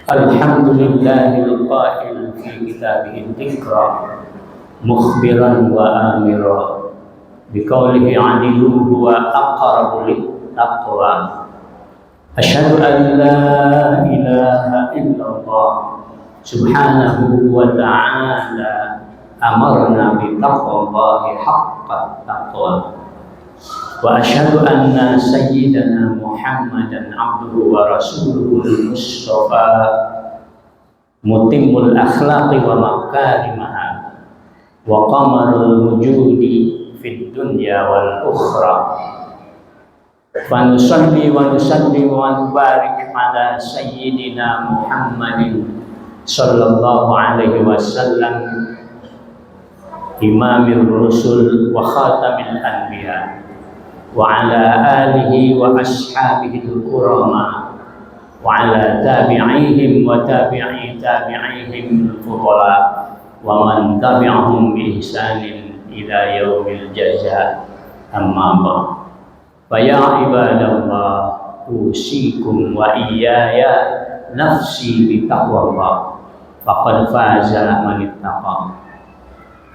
Alhamdulillahil qail fi kitabihil dzikra mukhbiran wa amira biqaulihi adilu huwa aqrabu lit taqwa. Asyhadu an la ilaha illallah subhanahu wa ta'ala amarna bi taqwallahi haqqa taqwa. Wa asyhadu anna sayyidana Muhammadan abduhu wa rasuluhul mustafa mutimmul akhlaqi wa makarimaha wa qamarul wujudi fid dunya wal ukhra. Fa nusalli wa nusallim wa nubarik ala sayyidina Muhammadin sallallahu alaihi wasallam imamir rusul wa khatamil anbiya wa ala alihi wa ashabihi al-kurama wa ala tabi'ihim wa tabi'i tabi'ihim al-fudala wa man tabi'ahum bi ihsanin ila yaumil jazaa. Amma ba'd. Fa ya ibadallah usikum wa iyaya nafsi bi taqwallah faqad faza man ittaqa.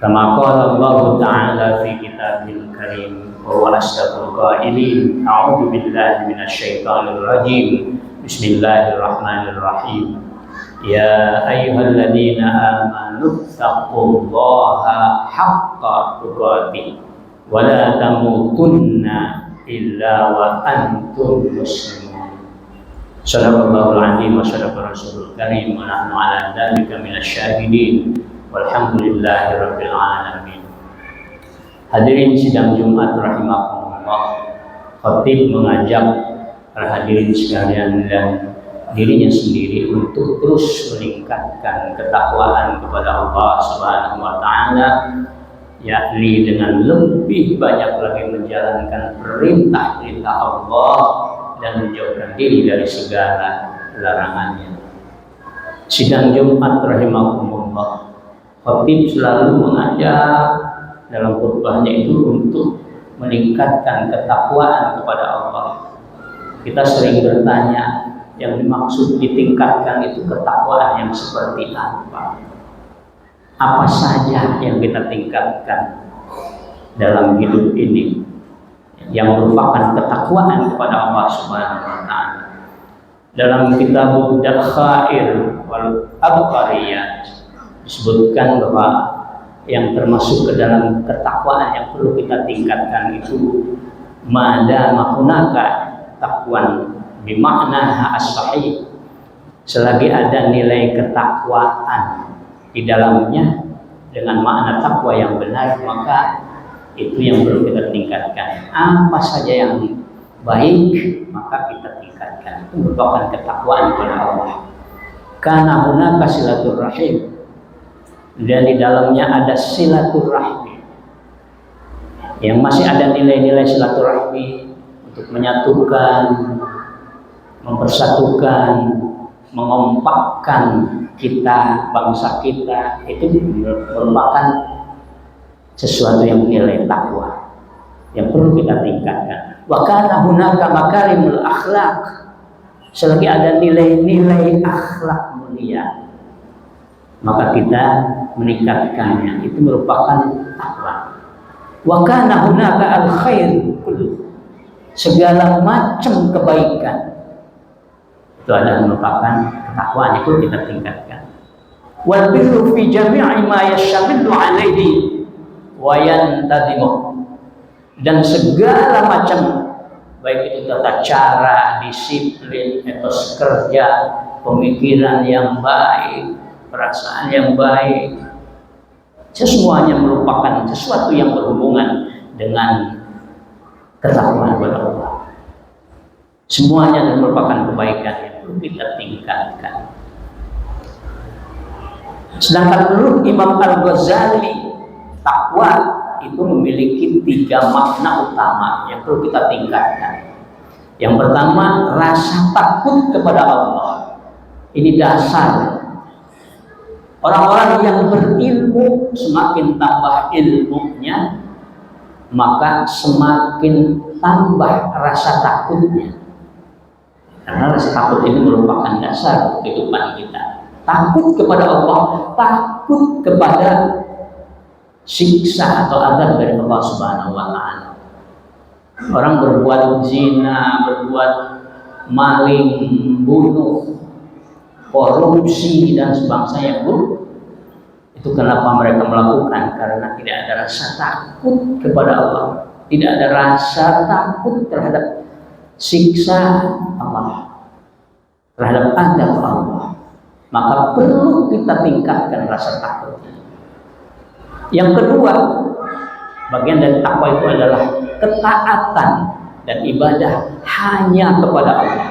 Kama qala Allah Ta'ala fi kitabil karim wa huwa asdaqul qailin. A'udzu billahi minasy syaithanir rajim. Bismillahirrahmanirrahim. Ya ayyuhalladzina amanu taqullaha haqqa tuqatih wa la tamutunna illa wa antum muslimun. Shadaqallahul azim wa shadaqa rasulul karim wa nahnu ala dzalika minasy syahidin. Walhamdulillahi rabbil alamin. Hadirin sidang Jumat rahimakumullah, khatib mengajak para hadirin sekalian dan dirinya sendiri untuk terus meningkatkan ketakwaan kepada Allah Subhanahu wa taala, yakni dengan lebih banyak lagi menjalankan perintah-perintah Allah dan menjauhkan diri dari segala larangannya. Sidang Jumat rahimakumullah, khatib selalu mengajak dalam khutbahnya itu untuk meningkatkan ketakwaan kepada Allah. Kita sering bertanya, yang dimaksud ditingkatkan itu ketakwaan yang seperti apa? Apa saja yang kita tingkatkan dalam hidup ini yang merupakan ketakwaan kepada Allah Subhanahu wa taala? Dalam kitab Dakhair wal Abqariyat disebutkan bahwa yang termasuk ke dalam ketakwaan yang perlu kita tingkatkan itu madama hunaka taqwan bimakna as-sahih, selagi ada nilai ketakwaan di dalamnya dengan makna takwa yang benar, maka itu yang perlu kita tingkatkan. Apa saja yang baik maka kita tingkatkan, itu merupakan ketakwaan kepada Allah. Karena hunaka silaturrahim, dan di dalamnya ada silaturahmi, yang masih ada nilai-nilai silaturahmi untuk menyatukan, mempersatukan, mengompakkan kita, bangsa kita. Itu merupakan sesuatu yang nilai takwa yang perlu kita tingkatkan. Wa kana hunaka makarimul akhlak, selagi ada nilai-nilai akhlak mulia maka kita meningkatkannya, itu merupakan takwa. Wa kana hunaka al khair kullu, segala macam kebaikan itu adalah merupakan ketakwaan, itu kita tingkatkan. Wal birru fi jami'i ma yashamilu alaihi wa yantadimu, dan segala macam baik itu tata cara, disiplin, etos kerja, pemikiran yang baik, perasaan yang baik, semuanya merupakan sesuatu yang berhubungan dengan ketakwaan kepada Allah. Semuanya merupakan kebaikan yang perlu kita tingkatkan. Sedangkan menurut Imam Al-Ghazali, takwa itu memiliki 3 makna utama yang perlu kita tingkatkan. Yang pertama, rasa takut kepada Allah. Ini dasar. Orang-orang yang berilmu, semakin tambah ilmunya, maka semakin tambah rasa takutnya. Karena rasa takut ini merupakan dasar kehidupan kita. Takut kepada Allah, takut kepada siksa atau azab dari Allah Subhanahu wa taala. Orang berbuat zina, berbuat maling, bunuh, korupsi dan sebangsa yang buruk. Itu kenapa mereka melakukan? Karena tidak ada rasa takut kepada Allah, tidak ada rasa takut terhadap siksa Allah, terhadap azab Allah. Maka perlu kita tingkatkan rasa takutnya. Yang kedua, bagian dari takwa itu adalah ketaatan dan ibadah hanya kepada Allah.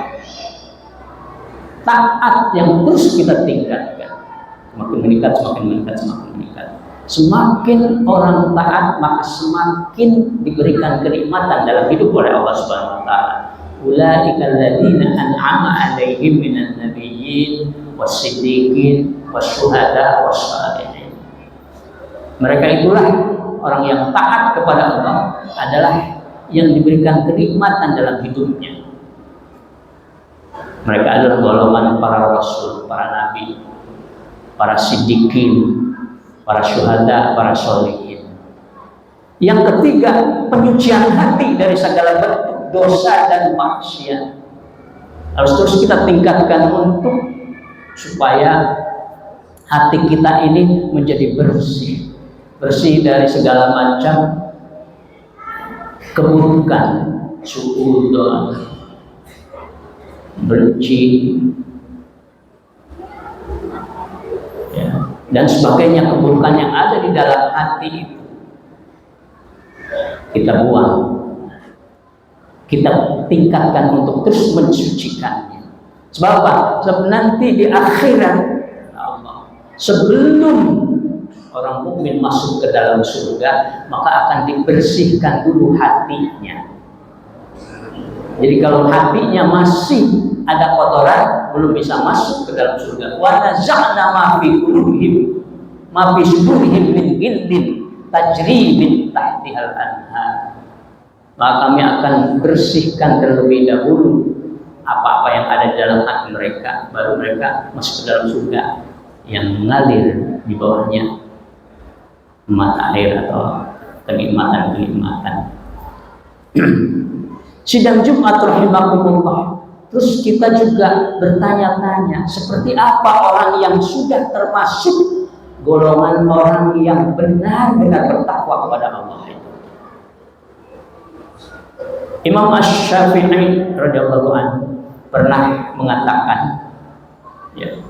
Taat yang terus kita tingkatkan, semakin meningkat, semakin meningkat, semakin meningkat. Semakin orang taat, maka semakin diberikan kenikmatan dalam hidup oleh Allah Subhanahu wa taala. Ulaika alladziina an'ama 'alaihim minan nabiyyin was-siddiqin wasyuhada was-shalihin. Mereka itulah orang yang taat kepada Allah, adalah yang diberikan kenikmatan dalam hidupnya. Mereka adalah golongan para rasul, para nabi, para siddiqin, para syuhada, para sholihin. Yang ketiga, penyucian hati dari segala bentuk dosa dan maksiat. Harus terus kita tingkatkan untuk supaya hati kita ini menjadi bersih, bersih dari segala macam keburukan, suudzon, benci, ya, dan sebagainya keburukan yang ada di dalam hati itu kita buang, kita tingkatkan untuk terus mensucikannya. Sebab apa? Sebab nanti di akhirat Allah, sebelum orang mukmin masuk ke dalam surga, maka akan dibersihkan dulu hatinya. Jadi kalau hatinya masih ada kotoran, belum bisa masuk ke dalam surga. Wa naza'na ma fi qulubihim ma fi sudurihim min ghillin tajri min tahtihal anhar. Maka kami akan bersihkan terlebih dahulu apa-apa yang ada di dalam hati mereka, baru mereka masuk ke dalam surga yang mengalir di bawahnya mata air atau kenikmatan-kenikmatan. Sidang Jumat rahimakumullah. Terus kita juga bertanya-tanya, seperti apa orang yang sudah termasuk golongan orang yang benar-benar bertakwa kepada Allah itu? Imam Asy-Syafi'i radhiyallahu anhu pernah mengatakan, ya,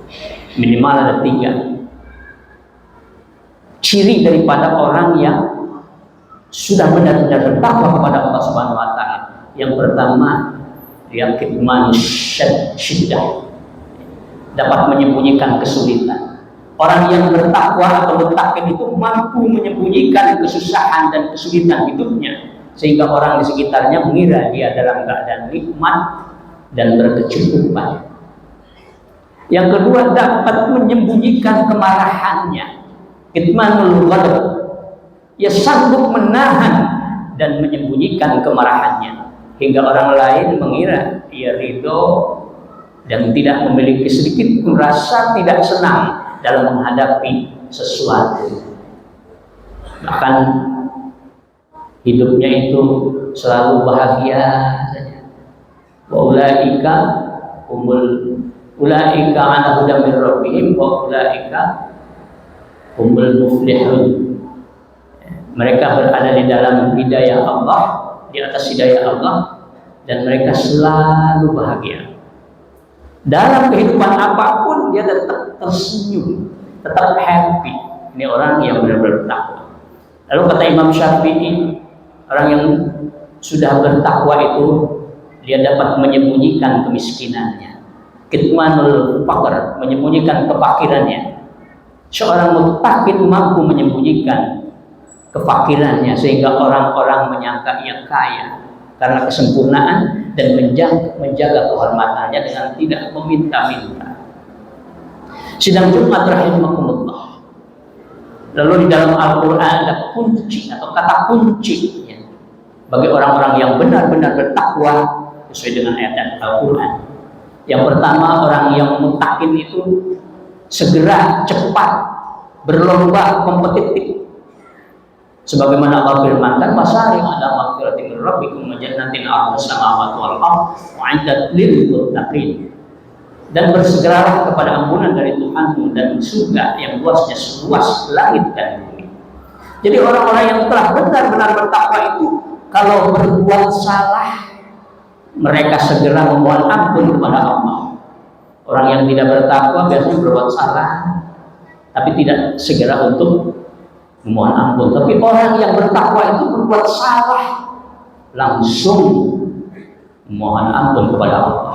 minimal ada 3 ciri daripada orang yang sudah benar-benar bertakwa kepada Allah Subhanahu wa taala. Yang pertama, yang kitman syiddah, dapat menyembunyikan kesulitan. Orang yang bertakwa atau bertakwa itu mampu menyembunyikan kesusahan dan kesulitan hidupnya, sehingga orang di sekitarnya mengira dia dalam keadaan nikmat dan berkecukupan. Yang kedua, dapat menyembunyikan kemarahannya. Kitmanul ghadab, ia sanggup menahan dan menyembunyikan kemarahannya hingga orang lain mengira ia ridho dan tidak memiliki sedikit pun rasa tidak senang dalam menghadapi sesuatu. Bahkan hidupnya itu selalu bahagia saja. Wa ulaika ala hudan min rabbihim wa ulaika humul muflihun. Mereka berada di dalam hidayah Allah, di atas hidayah Allah, dan mereka selalu bahagia. Dalam kehidupan apapun dia tetap tersenyum, tetap happy. Ini orang yang benar-benar bertakwa. Lalu kata Imam Syafi'i, orang yang sudah bertakwa itu dia dapat menyembunyikan kemiskinannya. Kitmanul faqr, menyembunyikan kefakirannya. Seorang muttaqin mampu menyembunyikan kefakirannya sehingga orang-orang menyangka ia kaya karena kesempurnaan dan menjaga kehormatannya dengan tidak meminta-minta. Sidang Jumat rahimakumullah. Lalu di dalam Al-Quran ada kunci atau kata kunci bagi orang-orang yang benar-benar bertakwa sesuai dengan ayat Al-Quran. Yang pertama, orang yang mutakin itu segera, cepat, berlomba, kompetitif. Sebagaimana Allah firmankan, "Wasari'u ila maghfiratin min rabbikum wa jannatin 'arduha as-samawati wal ardh u'iddat lil muttaqin." Dan bersegeralah kepada ampunan dari Tuhanmu dan surga yang luasnya seluas langit dan bumi. Jadi orang-orang yang telah benar-benar bertakwa itu kalau berbuat salah, mereka segera memohon ampun kepada Allah. Orang yang tidak bertakwa biasanya berbuat salah, tapi tidak segera untuk memohon ampun. Tapi orang yang bertakwa itu berbuat salah, langsung memohon ampun kepada Allah.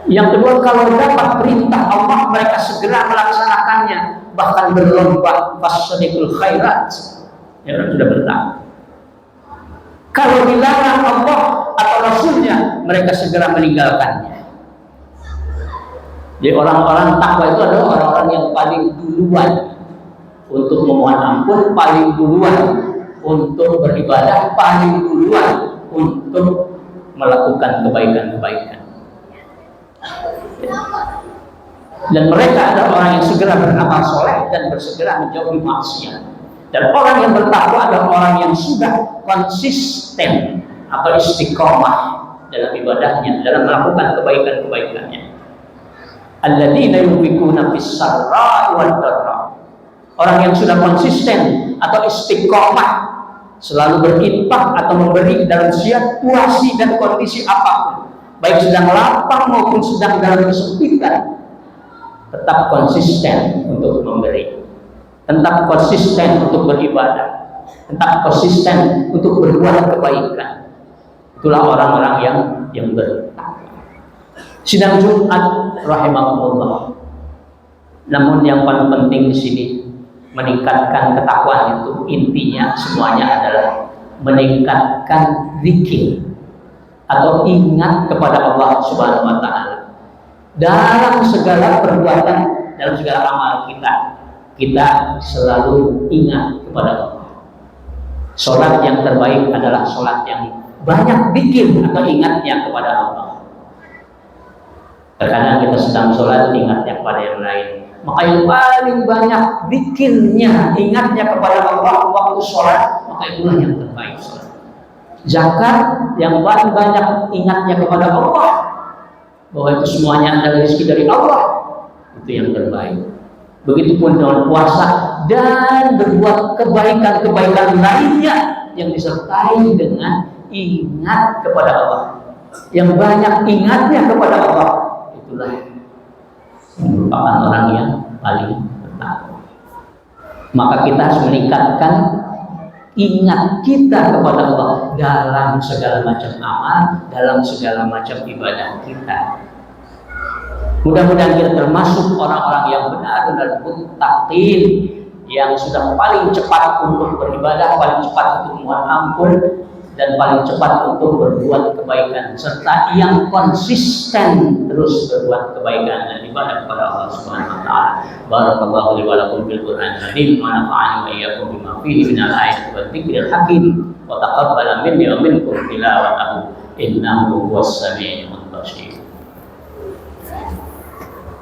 Yang kedua, kalau dapat perintah Allah, mereka segera melaksanakannya, bahkan berlomba fasyadikul khairat. Ya, orang sudah bertakwa. Kalau dilarang Allah atau Rasulnya, mereka segera meninggalkannya. Jadi orang-orang takwa itu adalah orang-orang yang paling duluan untuk memohon ampun, paling duluan untuk beribadah, paling duluan untuk melakukan kebaikan-kebaikan. Dan mereka adalah orang yang segera beramal soleh dan bersegera menjauhi maksiat. Dan orang yang bertakwa adalah orang yang sudah konsisten atau istiqomah dalam ibadahnya, dalam melakukan kebaikan-kebaikannya. Alladzina yunfiquna fis sarra'i wad dharra. Orang yang sudah konsisten atau istiqomah selalu berinfak atau memberi dalam situasi dan kondisi apapun, baik sedang lapang maupun sedang dalam kesempitan, tetap konsisten untuk memberi, tetap konsisten untuk beribadah, tetap konsisten untuk berbuat kebaikan. Itulah orang-orang yang bertakwa. Sidang Jumat rahimahullah. Namun yang paling penting di sini meningkatkan ketakwaan itu intinya semuanya adalah meningkatkan zikir atau ingat kepada Allah Subhanahu wa taala. Dalam segala perbuatan, dalam segala amal kita selalu ingat kepada Allah. Salat yang terbaik adalah salat yang banyak zikir atau ingatnya kepada Allah. Terkadang kita sedang sholat ingatnya kepada yang lain, maka yang paling banyak zikirnya, ingatnya kepada Allah waktu sholat, maka itulah yang terbaik sholat. Zakat yang paling banyak ingatnya kepada Allah bahwa itu semuanya adalah rezeki dari Allah, itu yang terbaik. Begitupun dengan puasa dan berbuat kebaikan-kebaikan lainnya yang disertai dengan ingat kepada Allah. Yang banyak ingatnya kepada Allah, itulah merupakan orang yang paling bertakwa. Maka kita harus meningkatkan ingat kita kepada Allah dalam segala macam amal, dalam segala macam ibadah kita. Mudah-mudahan kita termasuk orang-orang yang benar-benar muttaqin, yang sudah paling cepat untuk beribadah, paling cepat untuk mohon ampun, dan paling cepat untuk berbuat kebaikan, serta yang konsisten terus berbuat kebaikan dan ibadah kepada Allah Subhanahu wa taala. Barakallahu li wa lakum bil Qur'anil azim wa nafa'ani wa iyyakum bima fihi minal ayati wa dzikril hakim wa taqabbal minni wa minkum tilawatahu innahu huwas samii'ul basir.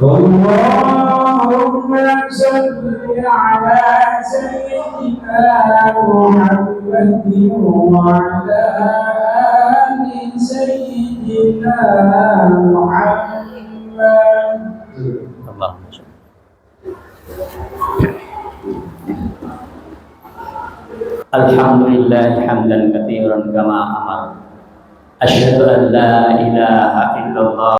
اللهم صل على سيدنا محمد وعلى آل سيدنا محمد. اللهم صل. Alhamdulillah hamdan katsiran kama amar. Asyhadu an la ilaha illallah